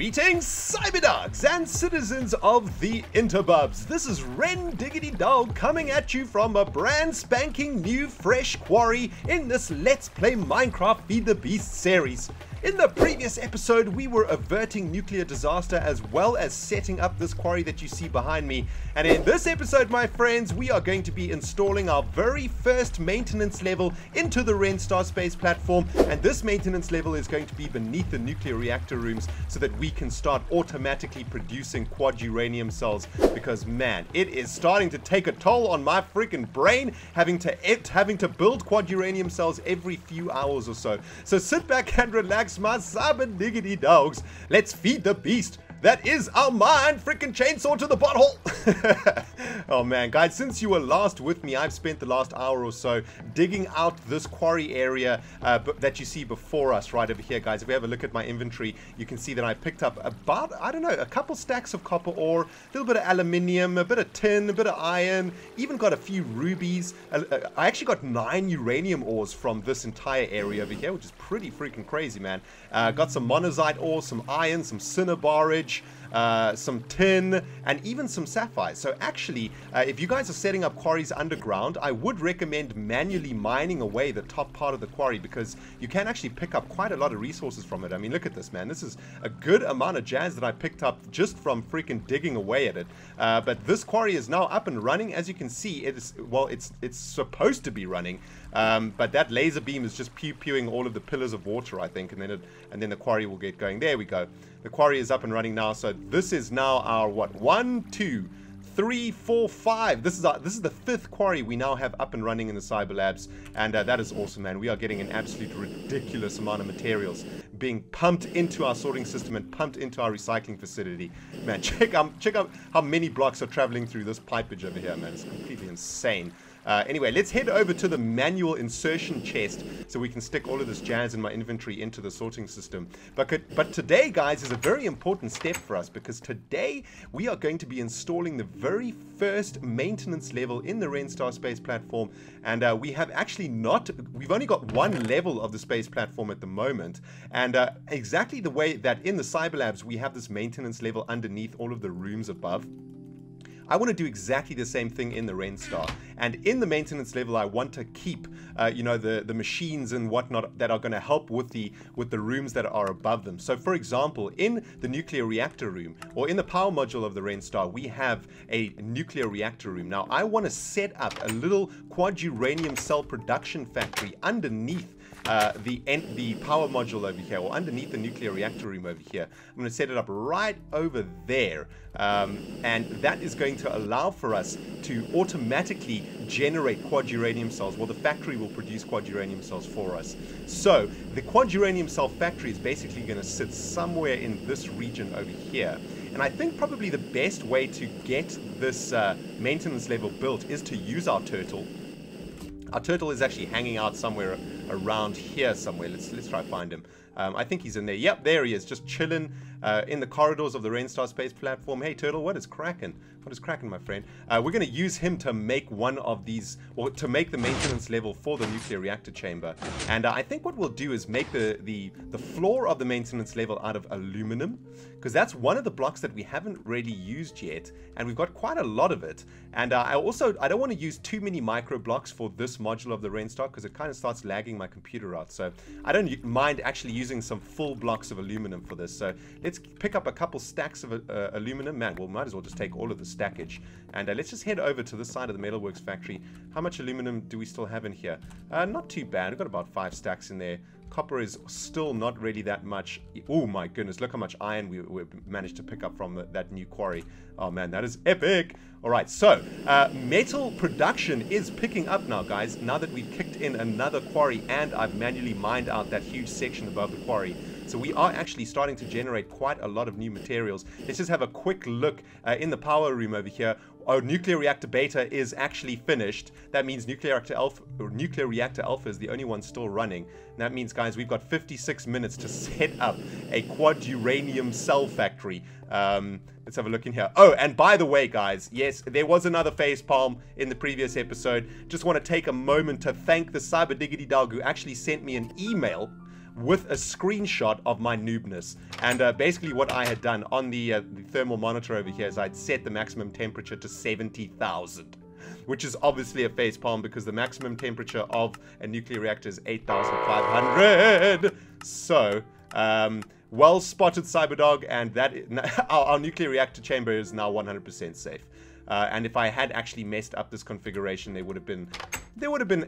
Greetings, cyberdogs and citizens of the interbubs. This is ReNDoG coming at you from a brand spanking new fresh quarry in this Let's Play Minecraft Feed the Beast series. In the previous episode, we were averting nuclear disaster as well as setting up this quarry that you see behind me. And in this episode, my friends, we are going to be installing our very first maintenance level into the ReNDoG space platform. And this maintenance level is going to be beneath the nuclear reactor rooms so that we can start automatically producing quad uranium cells. Because man, it is starting to take a toll on my freaking brain having to build quad uranium cells every few hours or so. So sit back and relax, my cyber diggity dogs. Let's feed the beast. That is our mind freaking chainsaw to the butthole. Oh man, guys, since you were last with me, I've spent the last hour or so digging out this quarry area that you see before us right over here, guys. If we have a look at my inventory, you can see that I picked up about, I don't know, a couple stacks of copper ore, a little bit of aluminium, a bit of tin, a bit of iron, even got a few rubies. I actually got 9 uranium ores from this entire area over here, which is pretty freaking crazy, man. Got some monazite ore, some iron, some cinnabarage, some tin, and even some sapphires. So actually, if you guys are setting up quarries underground, I would recommend manually mining away the top part of the quarry, because you can actually pick up quite a lot of resources from it. I mean, look at this, man. This is a good amount of jazz that I picked up just from freaking digging away at it. But this quarry is now up and running. As you can see, it is, well, it's supposed to be running, but that laser beam is just pew-pewing all of the pillars of water, I think, and then the quarry will get going. There we go. The quarry is up and running now. So this is now our what? 1, 2, 3, 4, 5. This is the 5th quarry we now have up and running in the Cyber Labs, and that is awesome, man. We are getting an absolute ridiculous amount of materials being pumped into our sorting system and pumped into our recycling facility. Man, check out how many blocks are traveling through this pipage over here, man. It's completely insane. Anyway, let's head over to the manual insertion chest so we can stick all of this jazz in my inventory into the sorting system. But today, guys, is a very important step for us, because today we are going to be installing the very first maintenance level in the ReNDoG space platform. And we've only got one level of the space platform at the moment. And exactly the way that in the Cyber Labs we have this maintenance level underneath all of the rooms above, I want to do exactly the same thing in the ReNDoG. And in the maintenance level, I want to keep, you know, the machines and whatnot that are going to help with the rooms that are above them. So, for example, in the nuclear reactor room, or in the power module of the ReNDoG, we have a nuclear reactor room. Now, I want to set up a little quad uranium cell production factory underneath the power module over here, or underneath the nuclear reactor room over here. I'm going to set it up right over there, and that is going to allow for us to automatically generate quad uranium cells. Well, the factory will produce quad uranium cells for us. So the quad uranium cell factory is basically going to sit somewhere in this region over here. And I think probably the best way to get this maintenance level built is to use our turtle. Our turtle is actually hanging out somewhere around here somewhere. Let's try to find him. I think he's in there. Yep, there he is, just chilling in the corridors of the ReNDoG space platform. Hey, turtle, what is cracking? What is cracking, my friend? We're going to use him to make one of these, or to make the maintenance level for the nuclear reactor chamber. And I think what we'll do is make the floor of the maintenance level out of aluminum, because that's one of the blocks that we haven't really used yet, and we've got quite a lot of it. And I don't want to use too many micro blocks for this module of the ReNDoG, because it kind of starts lagging my computer out. So I don't mind actually using some full blocks of aluminum for this. So let's pick up a couple stacks of aluminum. Man, we might as well just take all of the stackage. And let's just head over to this side of the metalworks factory. How much aluminum do we still have in here? Not too bad. We've got about 5 stacks in there. Copper is still not really that much. Oh my goodness, look how much iron we managed to pick up from that new quarry. Oh man, that is epic. Alright, so metal production is picking up now, guys, now that we've kicked in another quarry and I've manually mined out that huge section above the quarry. So we are actually starting to generate quite a lot of new materials. Let's just have a quick look in the power room over here. Oh, nuclear reactor beta is actually finished. That means nuclear reactor alpha is the only one still running. And that means, guys, we've got 56 minutes to set up a quad uranium cell factory. Let's have a look in here. Oh, and by the way, guys, yes, there was another facepalm in the previous episode. Just want to take a moment to thank the cyber diggity dog who actually sent me an email with a screenshot of my noobness. And basically what I had done on the thermal monitor over here is I'd set the maximum temperature to 70,000. Which is obviously a facepalm because the maximum temperature of a nuclear reactor is 8,500. So, well spotted, CyberDog, and that our nuclear reactor chamber is now 100% safe. And if I had actually messed up this configuration, there would have been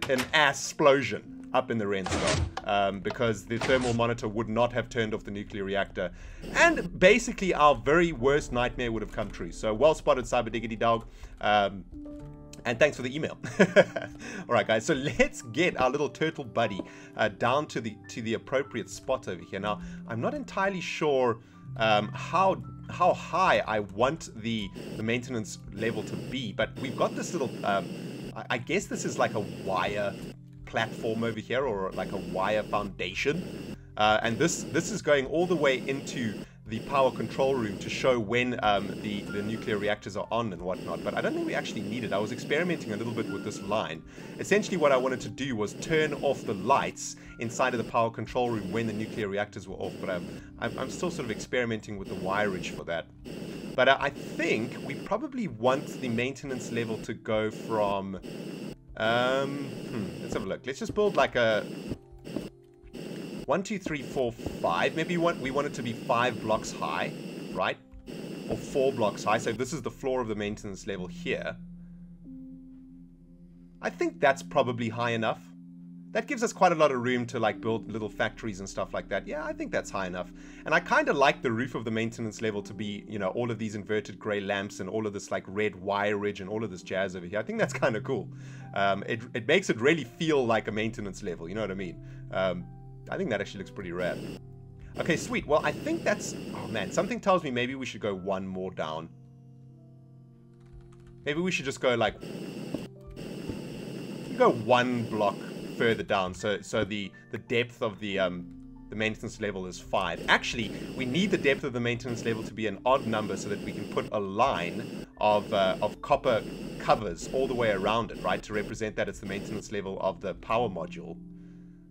an ass-splosion up in the ReNDoG, because the thermal monitor would not have turned off the nuclear reactor, and basically our very worst nightmare would have come true. So well spotted, CyberDiggity-Dog. And thanks for the email. Alright guys, so let's get our little turtle buddy down to the appropriate spot over here. Now, I'm not entirely sure how high I want the maintenance level to be, but we've got this little, I guess this is like a wire platform over here, or like a wire foundation. And this is going all the way into the power control room to show when the nuclear reactors are on and whatnot, but I don't think we actually need it. I was experimenting a little bit with this line. Essentially what I wanted to do was turn off the lights inside of the power control room when the nuclear reactors were off, but I'm still sort of experimenting with the wireage for that. But I think we probably want the maintenance level to go from let's have a look. Let's just build like a 1, 2, 3, 4, 5. Maybe we want it to be 5 blocks high, right? Or 4 blocks high. So this is the floor of the maintenance level here. I think that's probably high enough. That gives us quite a lot of room to like build little factories and stuff like that. Yeah, I think that's high enough. And I kind of like the roof of the maintenance level to be, you know, all of these inverted gray lamps and all of this like red wire ridge and all of this jazz over here. I think that's kind of cool. It makes it really feel like a maintenance level. You know what I mean? I think that actually looks pretty rad. Okay, sweet. Well, I think that's... Oh, man. Something tells me maybe we should go one more down. Maybe we should just go, like... Go one block further down. So the depth of the maintenance level is 5. Actually, we need the depth of the maintenance level to be an odd number so that we can put a line of copper covers all the way around it, right? To represent that it's the maintenance level of the power module.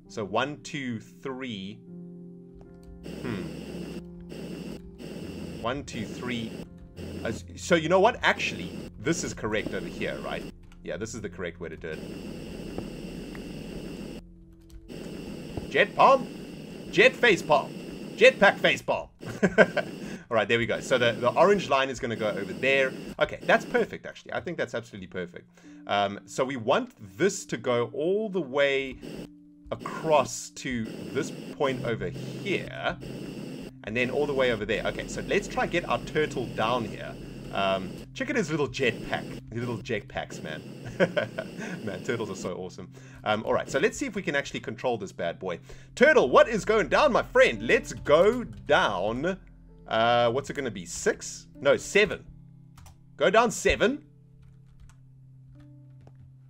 So 1, 2, 3. 1, 2, 3. So you know what? Actually, this is correct over here, right? Yeah, this is the correct way to do it. Jet palm, jet face palm, jetpack face palm. All right, there we go. So the orange line is going to go over there. Okay, that's perfect, actually. I think that's absolutely perfect. So we want this to go all the way across to this point over here, and then all the way over there. Okay, so let's try get our turtle down here. Check out his little jetpack, his little jetpacks, man. Man, turtles are so awesome. All right, so let's see if we can actually control this bad boy. Turtle, what is going down, my friend? Let's go down. What's it going to be? 6? No, 7. Go down 7.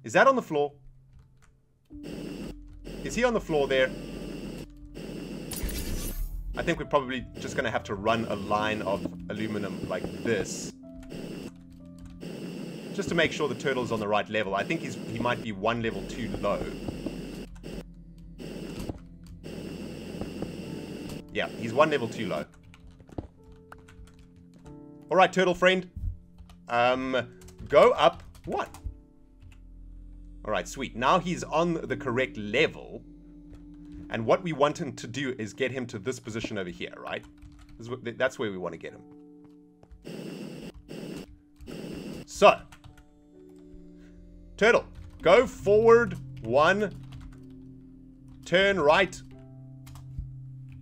Is that on the floor? Is he on the floor there? I think we're probably just going to have to run a line of aluminum like this. Just to make sure the turtle is on the right level. I think he might be 1 level too low. Yeah, he's 1 level too low. Alright, turtle friend. Go up 1. Alright, sweet. Now he's on the correct level. And what we want him to do is get him to this position over here, right? That's where we want to get him. So. Turtle, go forward 1. Turn right.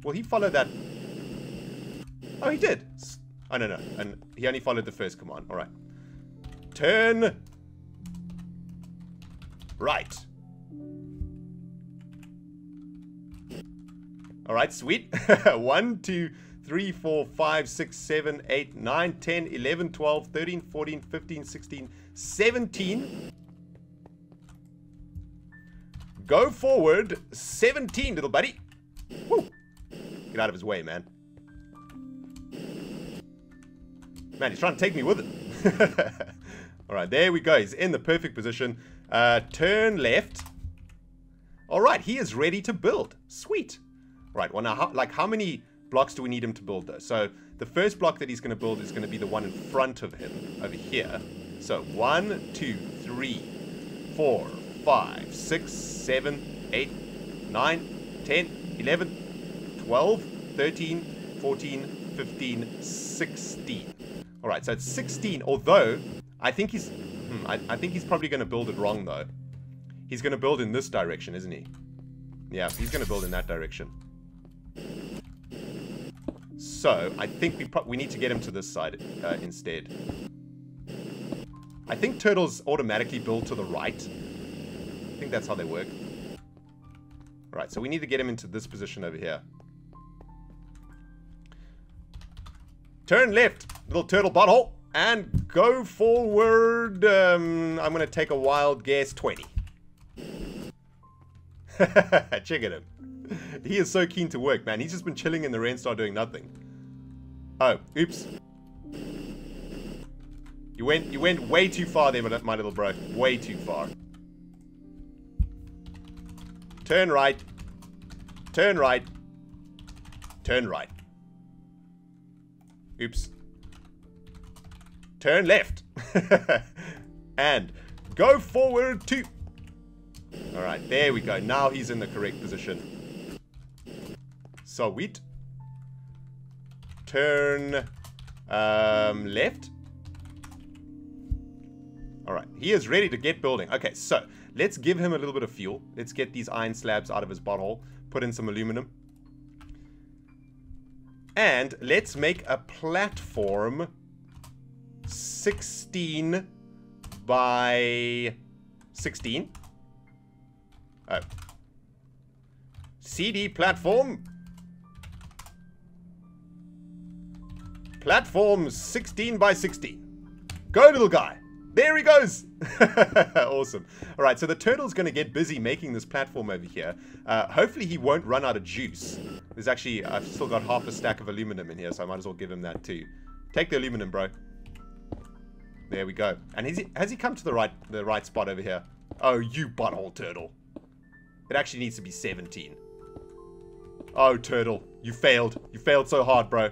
Will he follow that? Oh, he did. Oh, no. And he only followed the first command. Alright. Turn right. Alright, sweet. 1, 2, 3, 4, 5, 6, 7, 8, 9, 10, 11, 12, 13, 14, 15, 16, 17. Go forward 17, little buddy. Woo. Get out of his way, man. Man, he's trying to take me with him. Alright, there we go. He's in the perfect position. Turn left. Alright, he is ready to build. Sweet. Right, well now, how many blocks do we need him to build though? So the first block that he's going to build is going to be the one in front of him, over here. So 1, 2, 3, 4, 5, 6, 7, 8, 9, 10, 11, 12, 13, 14, 15, 16. Alright, so it's 16, although I think he's I think he's probably going to build it wrong though. He's going to build in this direction, isn't he? Yeah, he's going to build in that direction. So I think we need to get him to this side instead. I think turtles automatically build to the right. I think that's how they work. Alright, so we need to get him into this position over here. Turn left, little turtle butthole, and go forward. I'm going to take a wild guess, 20. Check at him. He is so keen to work, man. He's just been chilling in the ReNDoG doing nothing. Oh, oops. You went way too far there, my little bro. Way too far. Turn right. Turn right. Turn right. Oops. Turn left. And go forward 2. Alright, there we go. Now he's in the correct position. Sweet. Turn left. Alright, he is ready to get building. Okay, so let's give him a little bit of fuel. Let's get these iron slabs out of his butthole. Put in some aluminum. And let's make a platform 16 by 16. Oh. CD platform. Platform 16 by 16. Go, little guy. There he goes. Awesome. All right, so the turtle's going to get busy making this platform over here. Hopefully he won't run out of juice. There's actually, I've still got half a stack of aluminum in here, so I might as well give him that too. Take the aluminum, bro. There we go. And has he come to the right spot over here? Oh, you butthole turtle. It actually needs to be 17. Oh, turtle. You failed. You failed so hard, bro.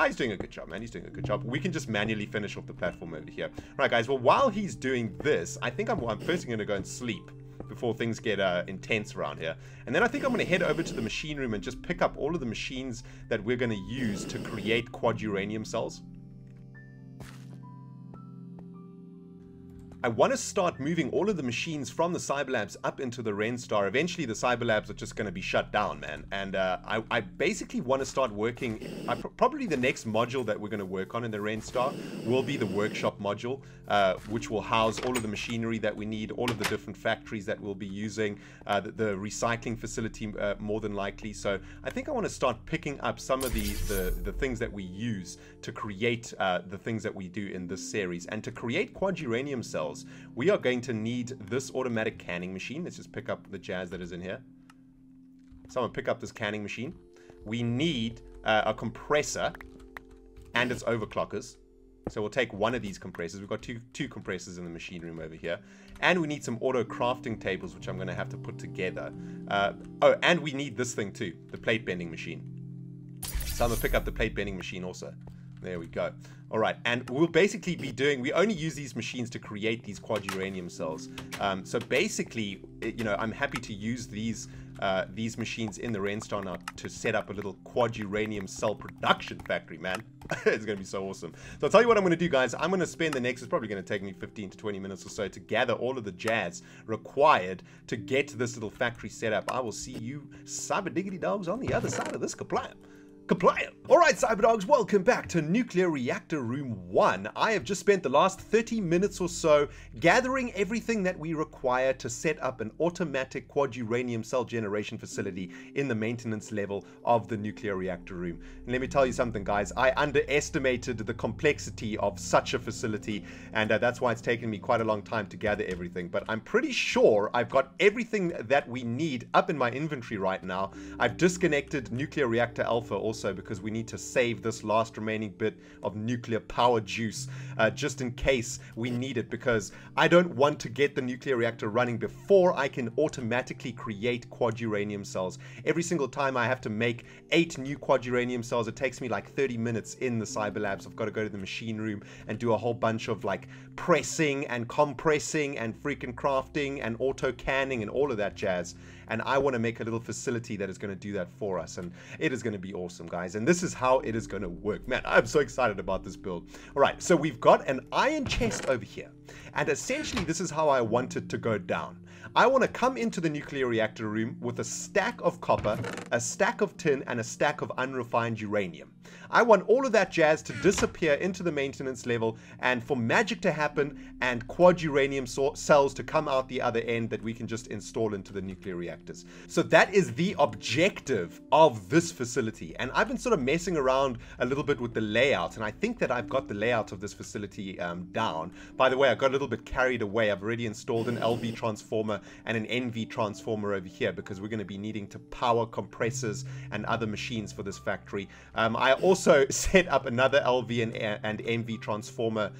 He's doing a good job, man. He's doing a good job. We can just manually finish off the platform over here. Right, guys. Well, while he's doing this, I think I'm first going to go and sleep before things get intense around here. And then I think I'm going to head over to the machine room and just pick up all of the machines that we're going to use to create quad uranium cells. I want to start moving all of the machines from the Cyberlabs up into the ReNDoG. Eventually, the Cyberlabs are just going to be shut down, man. And I basically want to start working... probably the next module that we're going to work on in the ReNDoG will be the workshop module, which will house all of the machinery that we need, all of the different factories that we'll be using, the recycling facility more than likely. So I think I want to start picking up some of the things that we use to create the things that we do in this series. And to create quad uranium cells, we are going to need this automatic canning machine. Let's just pick up the jazz that is in here. Someone pick up this canning machine. We need a compressor and its overclockers. So we'll take one of these compressors. We've got two compressors in the machine room over here. And we need some auto crafting tables, which I'm going to have to put together. Oh, and we need this thing too, the plate bending machine. So I'm going to pick up the plate bending machine also. There we go. All right, and we'll basically be doing, we only use these machines to create these quad uranium cells. So basically, you know, I'm happy to use these machines in the ReNDoG now to set up a little quad uranium cell production factory, man. It's going to be so awesome. So I'll tell you what I'm going to do, guys. I'm going to spend the next, it's probably going to take me 15 to 20 minutes or so to gather all of the jazz required to get this little factory set up. I will see you cyber diggity dogs on the other side of this compliant. Alright, Cyberdogs, welcome back to Nuclear Reactor Room 1. I have just spent the last 30 minutes or so gathering everything that we require to set up an automatic quad uranium cell generation facility in the maintenance level of the nuclear reactor room. And let me tell you something, guys, I underestimated the complexity of such a facility, and that's why it's taken me quite a long time to gather everything. But I'm pretty sure I've got everything that we need up in my inventory right now. I've disconnected Nuclear Reactor Alpha also also because we need to save this last remaining bit of nuclear power juice just in case we need it, because I don't want to get the nuclear reactor running before I can automatically create quad uranium cells. Every single time I have to make 8 new quad uranium cells, it takes me like 30 minutes in the cyber labs. I've got to go to the machine room and do a whole bunch of like pressing and compressing and freaking crafting and auto canning and all of that jazz. And I want to make a little facility that is going to do that for us, and it is going to be awesome, guys. And this is how it is going to work. Man, I'm so excited about this build. All right, so we've got an iron chest over here, and essentially this is how I want it to go down. I want to come into the nuclear reactor room with a stack of copper, a stack of tin, and a stack of unrefined uranium. I want all of that jazz to disappear into the maintenance level, and for magic to happen and quad uranium cells to come out the other end that we can just install into the nuclear reactors. So that is the objective of this facility, and I've been sort of messing around a little bit with the layout, and I think that I've got the layout of this facility down. By the way, I got a little bit carried away. I've already installed an LV transformer and an NV transformer over here because we're going to be needing to power compressors and other machines for this factory. I also set up another LV and NV transformer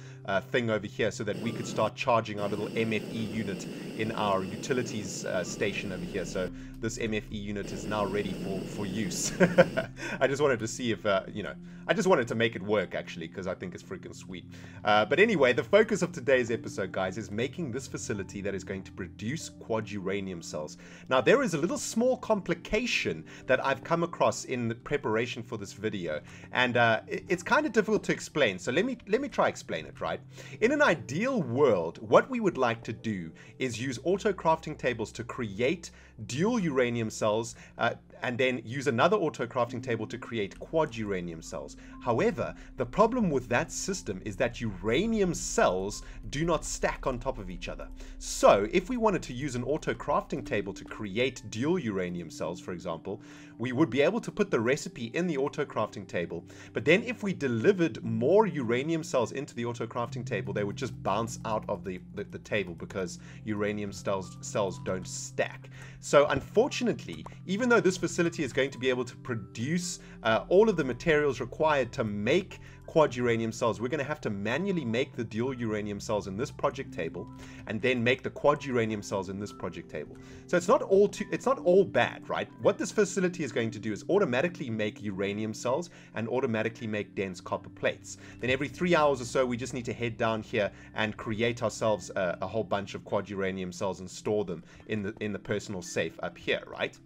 thing over here so that we could start charging our little MFE unit in our utilities station over here. So this MFE unit is now ready for use. I just wanted to see if, you know, I just wanted to make it work actually, because I think it's freaking sweet. But anyway, the focus of today's episode, guys, is making this facility that is going to produce quad uranium cells. Now, there is a little small complication that I've come across in the preparation for this video, and it's kind of difficult to explain. So let me try explain it, right? In an ideal world, what we would like to do is use auto crafting tables to create dual uranium cells, and then use another auto crafting table to create quad uranium cells. However, the problem with that system is that uranium cells do not stack on top of each other. So if we wanted to use an auto crafting table to create dual uranium cells, for example, we would be able to put the recipe in the auto crafting table, but then if we delivered more uranium cells into the auto crafting table, they would just bounce out of the table because uranium cells don't stack. So unfortunately, even though this facility is going to be able to produce all of the materials required to make quad uranium cells, we're going to have to manually make the dual uranium cells in this project table and then make the quad uranium cells in this project table. So it's not all bad, right? What this facility is going to do is automatically make uranium cells and automatically make dense copper plates. Then every 3 hours or so, we just need to head down here and create ourselves a whole bunch of quad uranium cells and store them in the personal safe up here, right?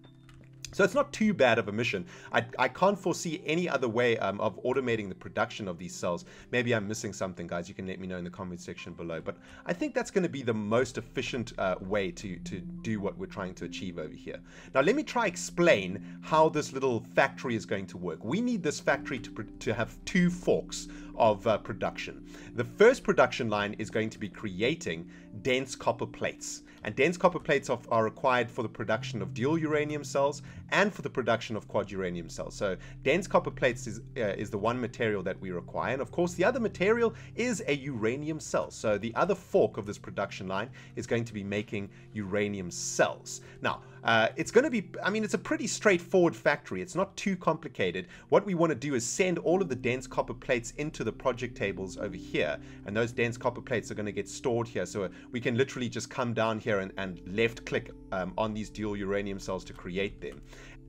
So it's not too bad of a mission. I can't foresee any other way of automating the production of these cells. Maybe I'm missing something, guys. You can let me know in the comment section below. But I think that's going to be the most efficient way to do what we're trying to achieve over here. Now, let me try explain how this little factory is going to work. We need this factory to have 2 forks of production. The first production line is going to be creating dense copper plates. And dense copper plates are required for the production of dual uranium cells and for the production of quad uranium cells. So dense copper plates is the one material that we require. And of course, the other material is a uranium cell. So the other fork of this production line is going to be making uranium cells. Now, it's going to be, I mean, it's a pretty straightforward factory. It's not too complicated. What we want to do is send all of the dense copper plates into the project tables over here. And those dense copper plates are going to get stored here. So we can literally just come down here and left click on these dual uranium cells to create them.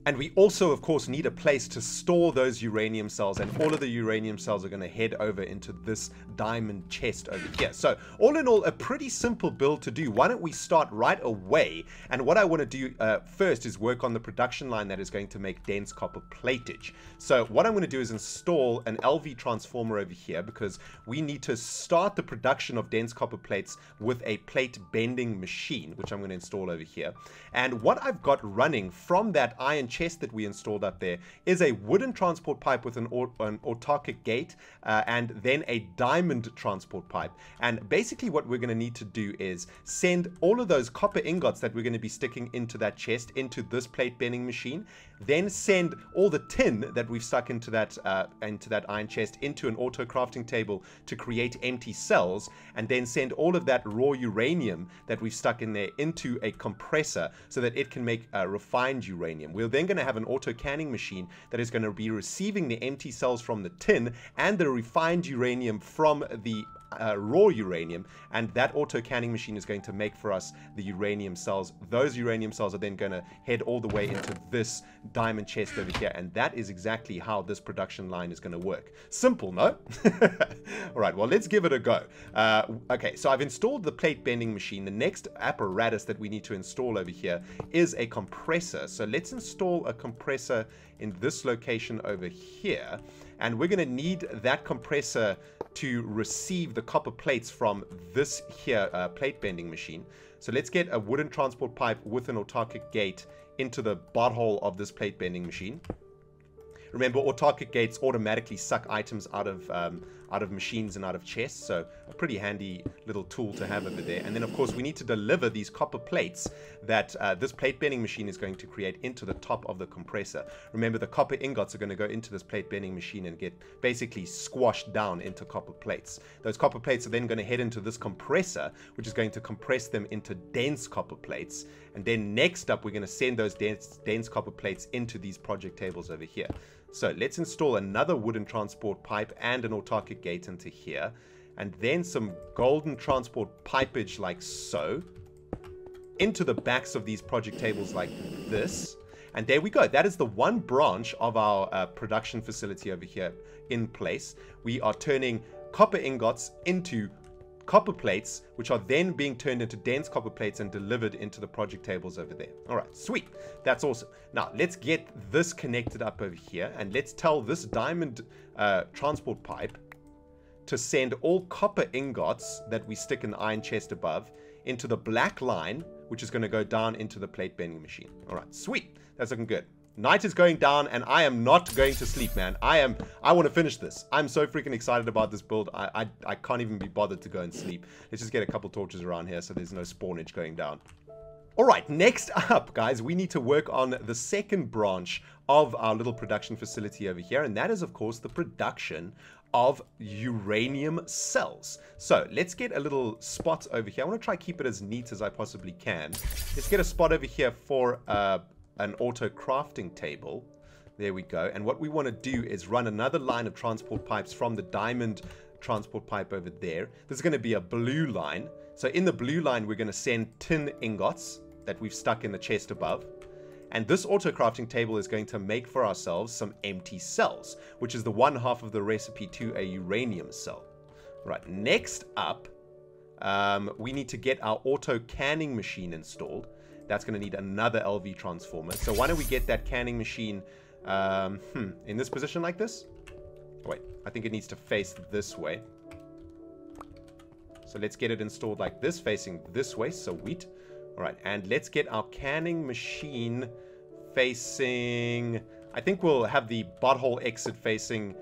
And we also, of course, need a place to store those uranium cells, and all of the uranium cells are going to head over into this diamond chest over here. So all in all, a pretty simple build to do. Why don't we start right away? And what I want to do first is work on the production line that is going to make dense copper platage. So what I'm going to do is install an LV transformer over here, because we need to start the production of dense copper plates with a plate bending machine, which I'm going to install over here. And what I've got running from that iron chest that we installed up there is a wooden transport pipe with an autarkic gate and then a diamond transport pipe. And basically what we're going to need to do is send all of those copper ingots that we're going to be sticking into that chest into this plate bending machine, then send all the tin that we've stuck into that iron chest into an auto crafting table to create empty cells, and then send all of that raw uranium that we've stuck in there into a compressor so that it can make refined uranium. We're then then going to have an auto canning machine that is going to be receiving the empty cells from the tin and the refined uranium from the raw uranium, and that auto canning machine is going to make for us the uranium cells. Those uranium cells are then going to head all the way into this diamond chest over here, and that is exactly how this production line is going to work. Simple, no? All right, well, let's give it a go. Okay, so I've installed the plate bending machine. The next apparatus that we need to install over here is a compressor. So let's install a compressor in this location over here, and we're going to need that compressor to receive the copper plates from this here plate bending machine. So let's get a wooden transport pipe with an autarkic gate into the butthole of this plate bending machine. Remember, autarkic gates automatically suck items out of machines and out of chests, so a pretty handy little tool to have over there. And then, of course, we need to deliver these copper plates that this plate bending machine is going to create into the top of the compressor. Remember, the copper ingots are going to go into this plate bending machine and get basically squashed down into copper plates. Those copper plates are then going to head into this compressor, which is going to compress them into dense copper plates. And then next up, we're going to send those dense copper plates into these project tables over here. So let's install another wooden transport pipe and an autarkic gate into here, and then some golden transport pipage like so into the backs of these project tables like this. And there we go. That is the one branch of our production facility over here in place. We are turning copper ingots into copper plates, which are then being turned into dense copper plates and delivered into the project tables over there. All right, sweet. That's awesome. Now, let's get this connected up over here, and let's tell this diamond transport pipe to send all copper ingots that we stick in the iron chest above into the black line, which is going to go down into the plate bending machine. All right, sweet. That's looking good. Night is going down, and I am not going to sleep, man. I want to finish this. I'm so freaking excited about this build. I can't even be bothered to go and sleep. Let's just get a couple torches around here so there's no spawnage going down. All right, next up, guys, we need to work on the second branch of our little production facility over here, and that is, of course, the production of uranium cells. So let's get a little spot over here. I want to try to keep it as neat as I possibly can. Let's get a spot over here for an auto crafting table. There we go. And what we want to do is run another line of transport pipes from the diamond transport pipe over there. This is going to be a blue line. So in the blue line, we're going to send tin ingots that we've stuck in the chest above. And this auto crafting table is going to make for ourselves some empty cells, which is the one half of the recipe to a uranium cell. Right, next up, we need to get our auto canning machine installed. That's going to need another LV transformer. So why don't we get that canning machine in this position like this? Oh, wait, I think it needs to face this way. So let's get it installed like this, facing this way. Sweet. All right, and let's get our canning machine facing... I think we'll have the butthole exit facing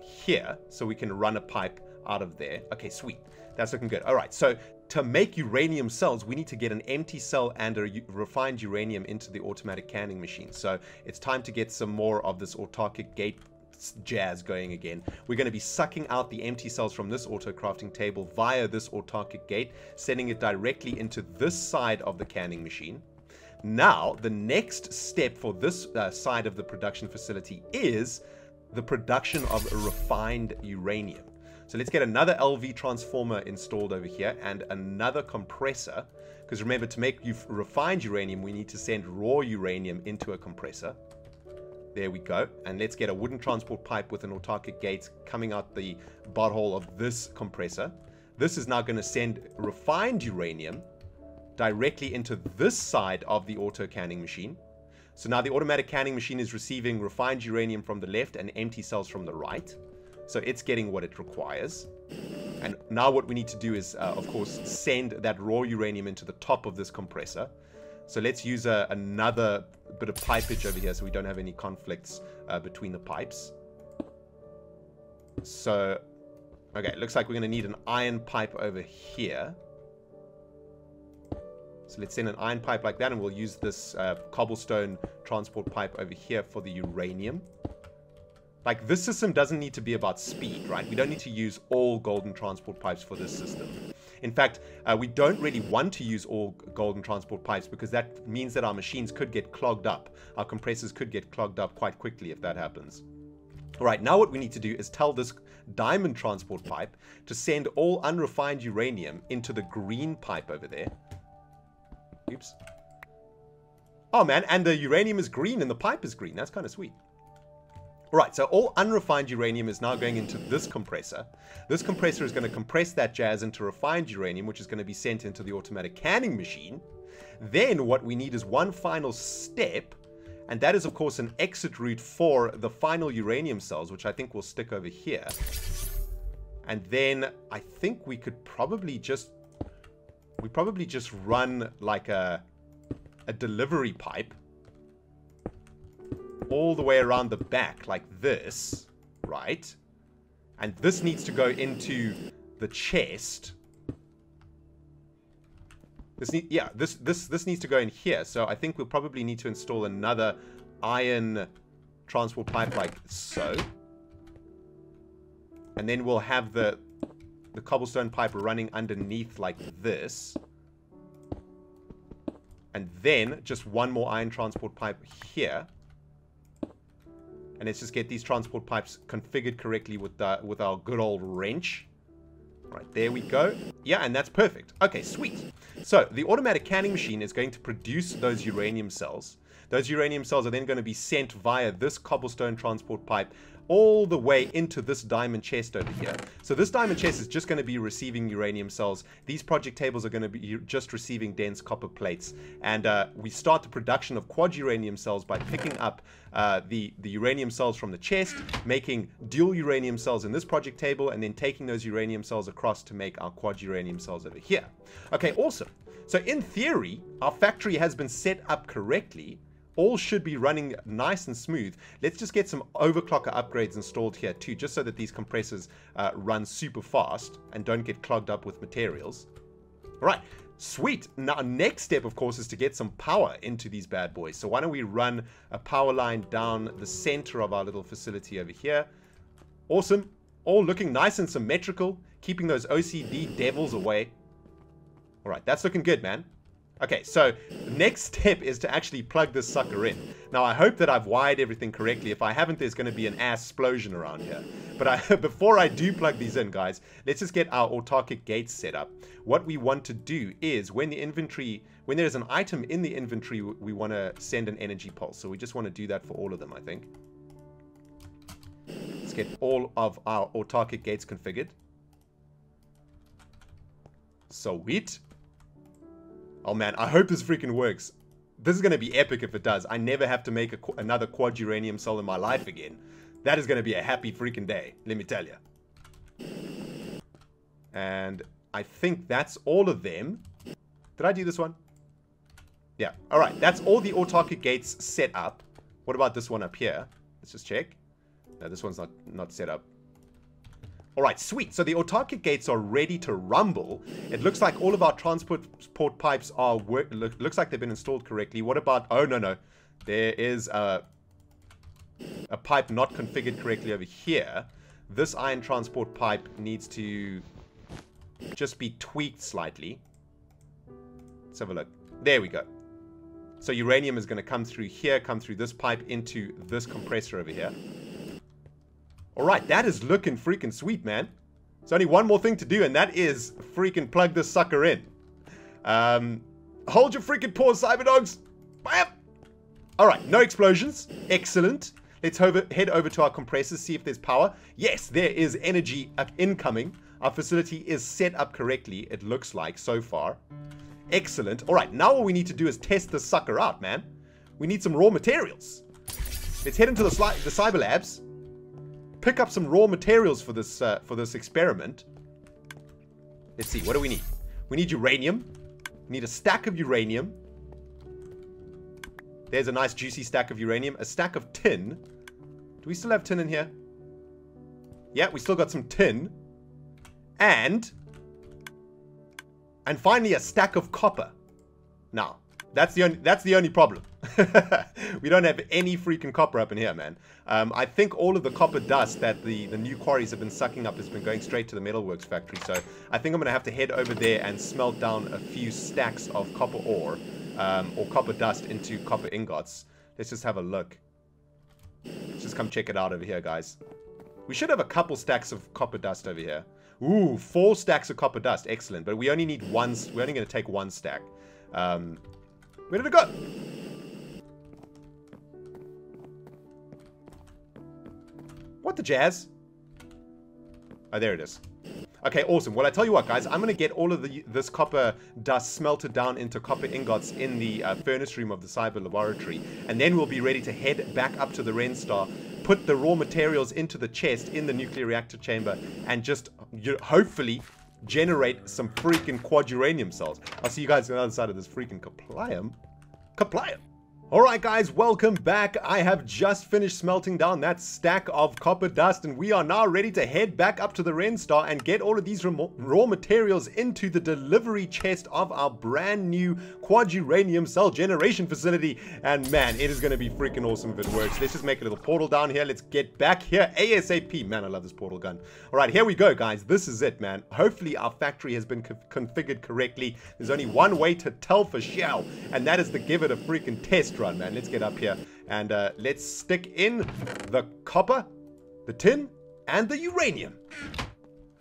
here, so we can run a pipe out of there. Okay, sweet. That's looking good. All right, so to make uranium cells, we need to get an empty cell and a refined uranium into the automatic canning machine. So it's time to get some more of this autarkic gate jazz going again. We're going to be sucking out the empty cells from this auto crafting table via this autarkic gate, sending it directly into this side of the canning machine. Now, the next step for this side of the production facility is the production of refined uranium. So let's get another LV transformer installed over here and another compressor. Because remember, to make refined uranium, we need to send raw uranium into a compressor. There we go. And let's get a wooden transport pipe with an autarkic gate coming out the butthole of this compressor. This is now going to send refined uranium directly into this side of the auto canning machine. So now the automatic canning machine is receiving refined uranium from the left and empty cells from the right. So it's getting what it requires. And now what we need to do is, of course, send that raw uranium into the top of this compressor. So let's use another bit of pipage over here so we don't have any conflicts between the pipes. So, okay, it looks like we're going to need an iron pipe over here. So let's send an iron pipe like that, and we'll use this cobblestone transport pipe over here for the uranium. Like, this system doesn't need to be about speed, right? We don't need to use all golden transport pipes for this system. In fact, we don't really want to use all golden transport pipes because that means that our machines could get clogged up. Our compressors could get clogged up quite quickly if that happens. All right, now what we need to do is tell this diamond transport pipe to send all unrefined uranium into the green pipe over there. Oops. Oh, man, and the uranium is green and the pipe is green. That's kind of sweet. All right, so all unrefined uranium is now going into this compressor. This compressor is going to compress that jazz into refined uranium, which is going to be sent into the automatic canning machine. Then what we need is one final step, and that is, of course, an exit route for the final uranium cells, which I think will stick over here. And then I think we could probably just... run like a delivery pipe all the way around the back like this, right? And this needs to go into the chest. This needs to go in here. So I think we'll probably need to install another iron transport pipe like so. And then we'll have the cobblestone pipe running underneath like this. And then just one more iron transport pipe here. And let's just get these transport pipes configured correctly with our good old wrench. Right, there we go. Yeah, and that's perfect. Okay, sweet. So the automatic canning machine is going to produce those uranium cells. Those uranium cells are then going to be sent via this cobblestone transport pipe all the way into this diamond chest over here. So this diamond chest is just going to be receiving uranium cells. These project tables are going to be just receiving dense copper plates. And we start the production of quad uranium cells by picking up the uranium cells from the chest, making dual uranium cells in this project table, and then taking those uranium cells across to make our quad uranium cells over here. Okay, awesome. So in theory, our factory has been set up correctly. All should be running nice and smooth. Let's just get some overclocker upgrades installed here too, just so that these compressors run super fast and don't get clogged up with materials. All right, sweet. Now, next step, of course, is to get some power into these bad boys. So why don't we run a power line down the center of our little facility over here. Awesome. All looking nice and symmetrical, keeping those OCD devils away. All right, that's looking good, man. Okay, so the next step is to actually plug this sucker in. Now, I hope that I've wired everything correctly. If I haven't, there's going to be an ass explosion around here. But before I do plug these in, guys, let's just get our autarkic gates set up. What we want to do is when there's an item in the inventory, we want to send an energy pulse. So we just want to do that for all of them, I think. Let's get all of our autarkic gates configured. Sweet. Oh man, I hope this freaking works. This is going to be epic if it does. I never have to make another quad uranium cell in my life again. That is going to be a happy freaking day, let me tell you. And I think that's all of them. Did I do this one? Yeah, alright. That's all the autarkic gates set up. What about this one up here? Let's just check. No, this one's not set up. Alright, sweet. So the autarkic gates are ready to rumble. It looks like all of our transport pipes are looks like they've been installed correctly. What about... Oh, no. There is a pipe not configured correctly over here. This iron transport pipe needs to just be tweaked slightly. Let's have a look. There we go. So uranium is going to come through here, come through this pipe into this compressor over here. Alright, that is looking freaking sweet, man. There's only one more thing to do, and that is freaking plug this sucker in. Hold your freaking paws, Cyberdogs. Bam! Alright, no explosions. Excellent. Let's head over to our compressors, see if there's power. Yes, there is energy incoming. Our facility is set up correctly, it looks like, so far. Excellent. Alright, now all we need to do is test this sucker out, man. We need some raw materials. Let's head into the cyber labs. Pick up some raw materials for this experiment. Let's see, what do we need? We need uranium. We need a stack of uranium. There's a nice juicy stack of uranium. A stack of tin. Do we still have tin in here? Yeah, we still got some tin. And finally a stack of copper. Now, that's the only problem. We don't have any freaking copper up in here, man. I think all of the copper dust that the new quarries have been sucking up has been going straight to the metalworks factory. So I think I'm going to have to head over there and smelt down a few stacks of copper ore or copper dust into copper ingots. Let's just have a look. Let's just come check it out over here, guys. We should have a couple stacks of copper dust over here. Ooh, 4 stacks of copper dust. Excellent. But we only need one. We're only going to take 1 stack. Where did it go? What the jazz? Oh, there it is. Okay, awesome. Well, I tell you what, guys. I'm going to get all of this copper dust smelted down into copper ingots in the furnace room of the cyber laboratory. And then we'll be ready to head back up to the ReNStar, put the raw materials into the chest in the nuclear reactor chamber, and just hopefully generate some freaking quad uranium cells. I'll see you guys on the other side of this freaking kaplium. Alright guys, welcome back. I have just finished smelting down that stack of copper dust, and we are now ready to head back up to the ReNStar and get all of these raw materials into the delivery chest of our brand new quad uranium cell generation facility. And man, it is going to be freaking awesome if it works. Let's just make a little portal down here. Let's get back here ASAP. Man, I love this portal gun. Alright, here we go, guys. This is it, man. Hopefully our factory has been configured correctly. There's only one way to tell for sure, and that is to give it a freaking test run, man. Let's get up here and let's stick in the copper, the tin, and the uranium.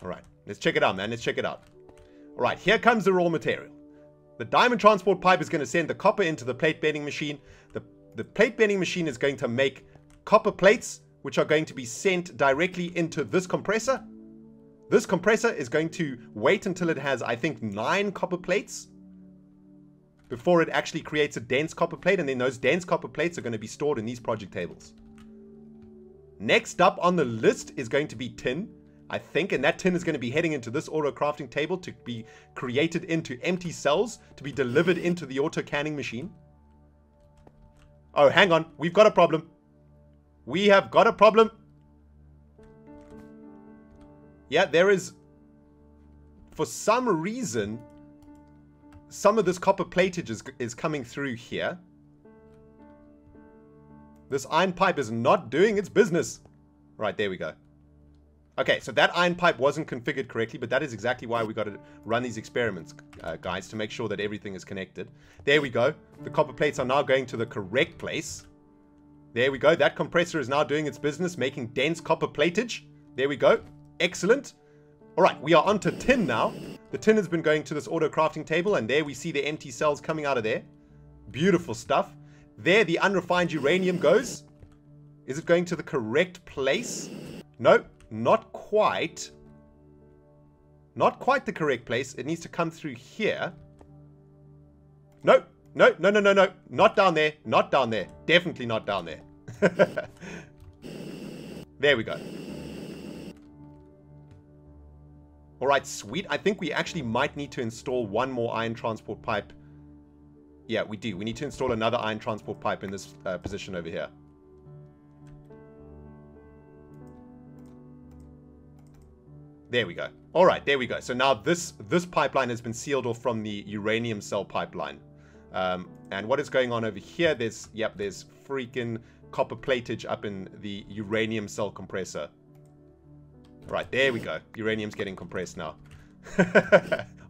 All right, let's check it out, man. Let's check it out. All right, here comes the raw material. The diamond transport pipe is going to send the copper into the plate bending machine. The plate bending machine is going to make copper plates, which are going to be sent directly into this compressor. This compressor is going to wait until it has, I think, 9 copper plates before it actually creates a dense copper plate, and then those dense copper plates are going to be stored in these project tables. Next up on the list is going to be tin, I think, and that tin is going to be heading into this auto crafting table to be created into empty cells to be delivered into the auto canning machine. Oh, hang on, we've got a problem. We have got a problem. Yeah, there is, for some reason, some of this copper platage is coming through here. This iron pipe is not doing its business. Right, there we go. Okay, so that iron pipe wasn't configured correctly, but that is exactly why we got to run these experiments, guys, to make sure that everything is connected. There we go. The copper plates are now going to the correct place. There we go. That compressor is now doing its business, making dense copper platage. There we go. Excellent. All right, we are onto tin now. The tin has been going to this auto crafting table, and there we see the empty cells coming out of there. Beautiful stuff. There the unrefined uranium goes. Is it going to the correct place? No, not quite. Not quite the correct place. It needs to come through here. No, no, no, no, no, no. Not down there. Not down there. Definitely not down there. There we go. Alright, sweet. I think we actually might need to install one more iron transport pipe. Yeah, we do. We need to install another iron transport pipe in this position over here. There we go. Alright, there we go. So now this pipeline has been sealed off from the uranium cell pipeline. And what is going on over here? There's freaking copper platage up in the uranium cell compressor. Right, there we go. Uranium's getting compressed now.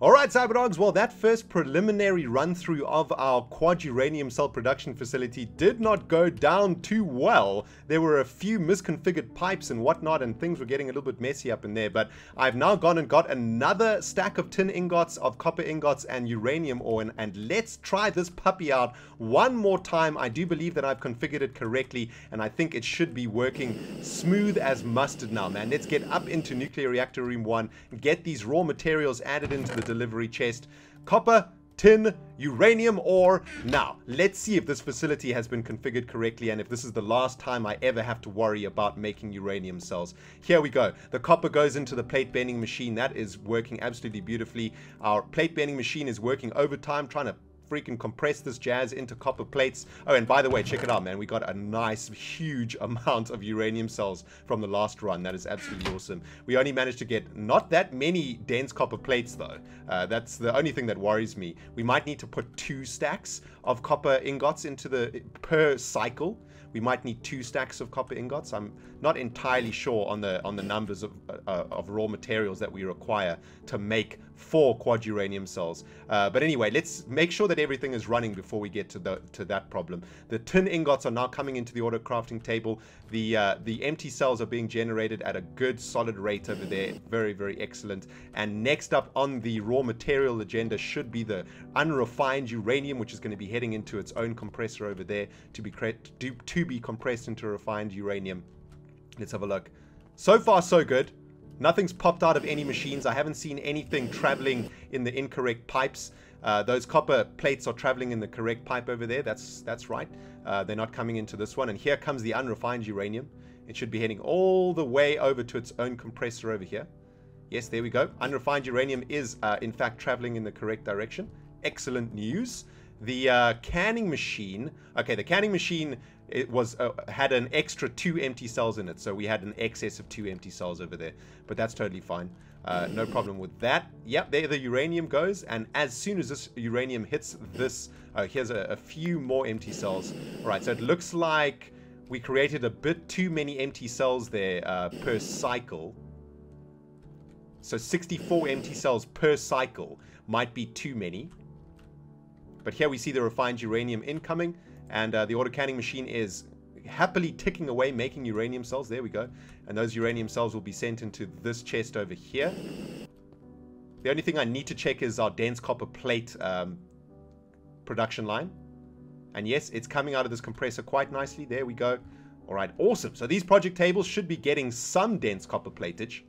Alright, Cyberdogs, well, that first preliminary run-through of our quad uranium cell production facility did not go down too well. There were a few misconfigured pipes and whatnot, and things were getting a little bit messy up in there, but I've now gone and got another stack of tin ingots, of copper ingots, and uranium ore, and let's try this puppy out one more time. I do believe that I've configured it correctly, and I think it should be working smooth as mustard now, man. Let's get up into nuclear reactor room 1, get these raw materials added into the delivery chest. Copper, tin, uranium ore. Now, let's see if this facility has been configured correctly and if this is the last time I ever have to worry about making uranium cells. Here we go. The copper goes into the plate bending machine. That is working absolutely beautifully. Our plate bending machine is working overtime, trying to freaking compress this jazz into copper plates. Oh, and by the way, check it out, man. We got a nice, huge amount of uranium cells from the last run. That is absolutely awesome. We only managed to get not that many dense copper plates, though. That's the only thing that worries me. We might need to put 2 stacks of copper ingots into the per cycle. We might need 2 stacks of copper ingots. I'm not entirely sure on the numbers of raw materials that we require to make 4 quad uranium cells. But anyway, let's make sure that everything is running before we get to that problem. The tin ingots are now coming into the auto crafting table. The empty cells are being generated at a good solid rate over there. Very, very excellent. And next up on the raw material agenda should be the unrefined uranium, which is going to be heading into its own compressor over there to be compressed into refined uranium. Let's have a look. So far, so good. Nothing's popped out of any machines. I haven't seen anything traveling in the incorrect pipes. Those copper plates are traveling in the correct pipe over there. That's right. They're not coming into this one. And here comes the unrefined uranium. It should be heading all the way over to its own compressor over here. Yes, there we go. Unrefined uranium is, in fact, traveling in the correct direction. Excellent news. The canning machine. Okay, the canning machine, it was had an extra 2 empty cells in it, so we had an excess of 2 empty cells over there, but that's totally fine. No problem with that. Yep, there the uranium goes, and as soon as this uranium hits this, here's a few more empty cells. All right, so it looks like we created a bit too many empty cells there per cycle. So 64 empty cells per cycle might be too many. But here we see the refined uranium incoming, and the auto canning machine is happily ticking away, making uranium cells. There we go. And those uranium cells will be sent into this chest over here. The only thing I need to check is our dense copper plate production line. And yes, it's coming out of this compressor quite nicely. There we go. All right, awesome. So these project tables should be getting some dense copper platage.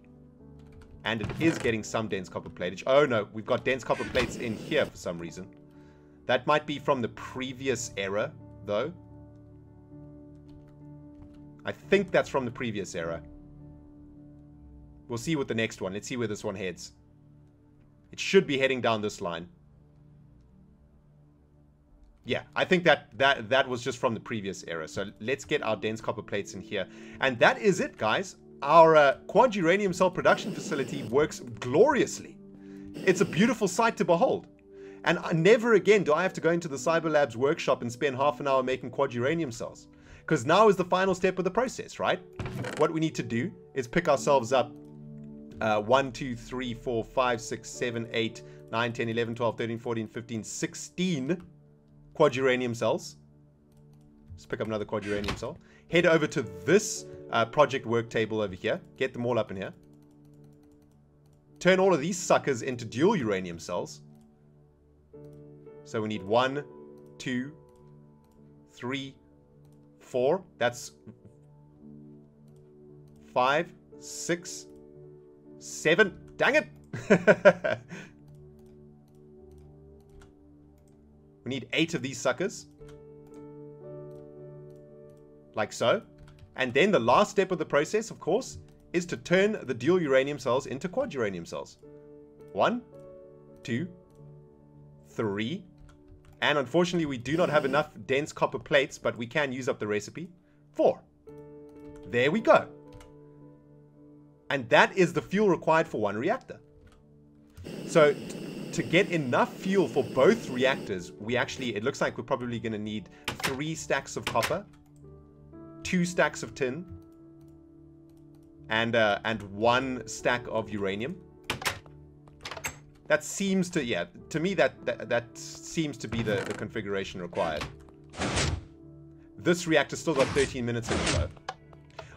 And it is getting some dense copper platage. Oh no, we've got dense copper plates in here for some reason. That might be from the previous era, though. I think that's from the previous era. We'll see with the next one. Let's see where this one heads. It should be heading down this line. Yeah, I think that was just from the previous era. So let's get our dense copper plates in here. And that is it, guys. Our quad uranium cell production facility works gloriously. It's a beautiful sight to behold. And never again do I have to go into the Cyber Labs workshop and spend half an hour making quad uranium cells. Because now is the final step of the process, right? What we need to do is pick ourselves up 1, 2, 3, 4, 5, 6, 7, 8, 9, 10, 11, 12, 13, 14, 15, 16 quad uranium cells. Let's pick up another quad uranium cell. Head over to this project work table over here. Get them all up in here. Turn all of these suckers into dual uranium cells. So we need 1, 2, 3, 4. That's 5, 6, 7. Dang it! We need 8 of these suckers. Like so. And then the last step of the process, of course, is to turn the dual uranium cells into quad uranium cells. 1, 2, 3. And unfortunately, we do not have enough dense copper plates, but we can use up the recipe. 4. There we go. And that is the fuel required for one reactor. So to get enough fuel for both reactors, it looks like we're probably going to need 3 stacks of copper, 2 stacks of tin, and 1 stack of uranium. That seems to, yeah, to me that seems to be the configuration required. This reactor still got 13 minutes in it though.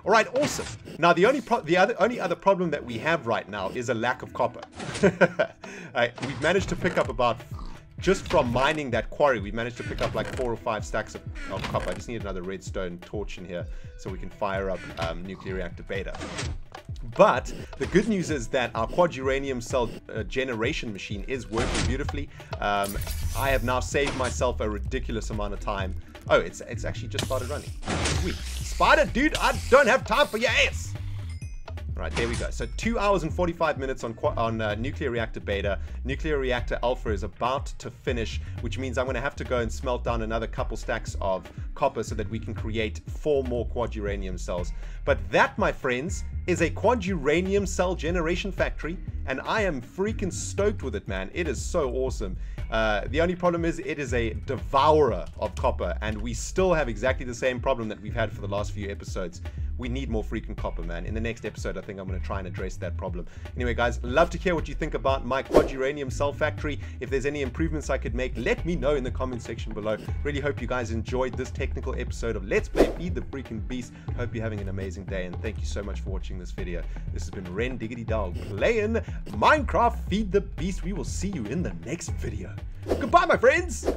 All right, awesome. Now the only other problem that we have right now is a lack of copper. We've managed to pick up about, just from mining that quarry, we've managed to pick up like 4 or 5 stacks of copper. I just need another redstone torch in here so we can fire up nuclear reactor beta. But the good news is that our quad uranium cell generation machine is working beautifully. I have now saved myself a ridiculous amount of time. Oh, it's actually just started running. Sweet. Spider, dude, I don't have time for your ass. Right, there we go. So 2 hours and 45 minutes on nuclear reactor beta. Nuclear reactor alpha is about to finish, which means I'm going to have to go and smelt down another couple stacks of copper so that we can create 4 more quad uranium cells. But that, my friends, is a quad uranium cell generation factory, and I am freaking stoked with it, man. It is so awesome. The only problem is it is a devourer of copper, and we still have exactly the same problem that we've had for the last few episodes. We need more freaking copper, man. In the next episode, I think I'm going to try and address that problem. Anyway, guys, love to hear what you think about my quad uranium cell factory. If there's any improvements I could make, let me know in the comment section below. Really hope you guys enjoyed this technical episode of Let's Play Feed the Freaking Beast. Hope you're having an amazing day, and thank you so much for watching this video. This has been ReNDoG playing Minecraft Feed the Beast. We will see you in the next video. Goodbye, my friends!